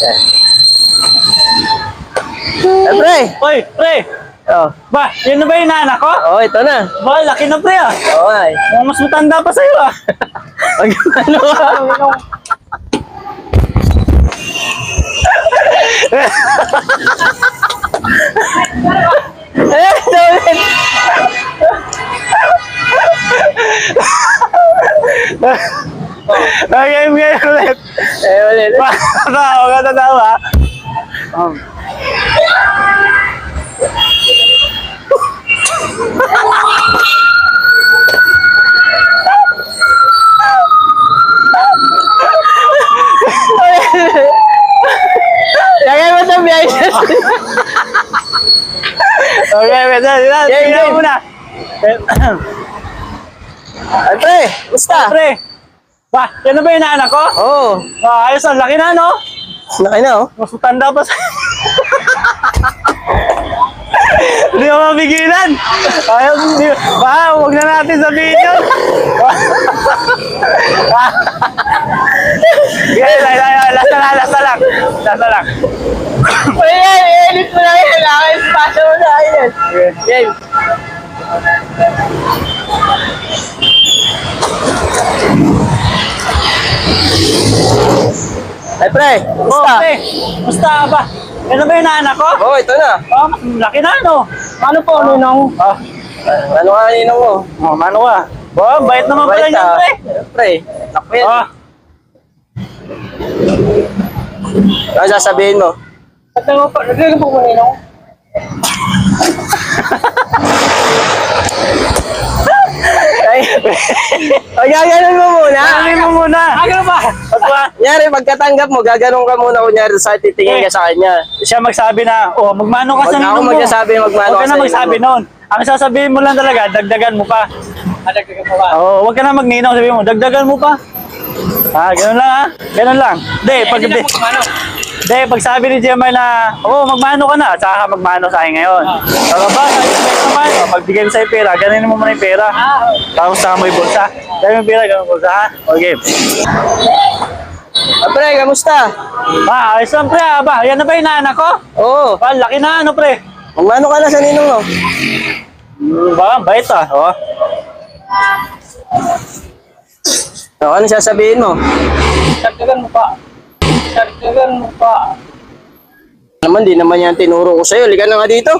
Yan. Eh, pre. Oy, pre! Oh. Ba, yun na ba yung naanak ko? Oh, ito na. Ba, laki na pre ah. Oo, ay. Mukhang mas matanda pa sa'yo ah. Pag ano ka? Eh, ulit. Game ulit. Ulit. Ba, tatawa ka, tatawa. Lagay mo sa biyahe. Okay, tingnan mo muna. Ay, pre. Gusta? Pre, ba, yan na ba yung naanak ko? Oo. Ayos, ang laki na, no? Laki na, oh. Mas matanda pa sa'yo. Hindi ko mapigilan. Ayaw, hindi. Ba, huwag na natin sabihin yun. Last na lang. Ayan, edit mo na yan. Naka-spasyo mo na yan. Game. Ay, pre. Gusta? Okay, musta ba? Yan na ba yung naanak ko? Oo, ito na. Oh, laki na, no? Ano po, Ninong? Ano ka ninong mo? Oh, mano ka? Oh, bait naman pala Bait, niyan, ah. pre. Pre, takbo yan. Oh, Ano sasabihin mo? naglagan po mo, Ninong. Ay, gaganon mo muna. Ano mo muna? Ano ba? Kunyari, pagkatanggap mo, gaganon ka muna kunyari sa titingin ka sa kanya. Siya magsabi na, oh, magmano ka Huwag sa na ako ninong mo. magsasabi, magmano Huwag ka ka sa na magsabi ninong mo. noon. Ang sasabihin mo lang talaga, dagdagan mo pa. Dagdagan mo pa? Oo, huwag ka na magninong, sabihin mo, dagdagan mo pa. Ganun lang ha. Ganun lang. Pag sabi ni Gemma na, oh, magmano ka na, tsaka ka magmano sa akin ngayon. Saka ba, expect naman, pagbigay mo sa'yo pera, ganin mo muna yung pera. Tapos sama mo yung bulsa. Dahil yung pera, ganun bulsa ha. Okay. Pre, kamusta? Ayos lang pre, ba, yan na ba yung naanak ko? Oo. Laki na ano pre. Magmano ka na sa ninong mo? Ba, bait ah. Oh. Ano sasabihin mo? Dagdagan mo pa. Dagdagan mo pa. Naman, di naman yan tinuro ko sa'yo. Lika na nga dito.